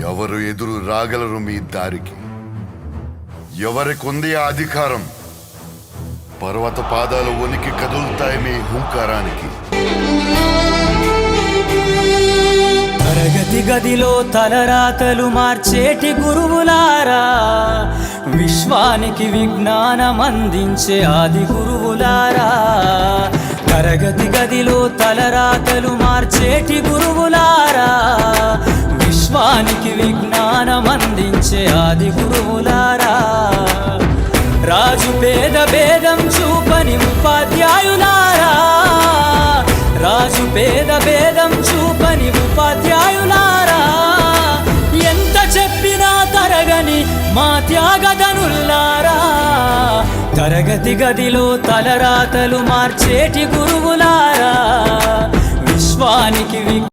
ఎవరు ఎదురు రాగలరు మీ దారికి? ఎవరికుంది ఆ అధికారం? పర్వత పాదాలు వణికి కదులుతాయి మీ హుంకారానికి. తరగతి గదిలో తలరాతలు మార్చేటి గురువులారా, విశ్వానికి విజ్ఞానం అందించే ఆది గురువులారా. తరగతి గదిలో తలరాతలు మార్చేటి గురువులారా, విశ్వానికి విజ్ఞానం అందించే ఆది గురువులారా. రాజు పేద భేదం చూపని ఉపాధ్యాయులారా, రాజు పేద భేదం చూపని ఉపాధ్యాయులారా. ఎంత చెప్పినా తరగని మా త్యాగధనులారా. తరగతి గదిలో తలరాతలు మార్చేటి గురువులారా, విశ్వానికి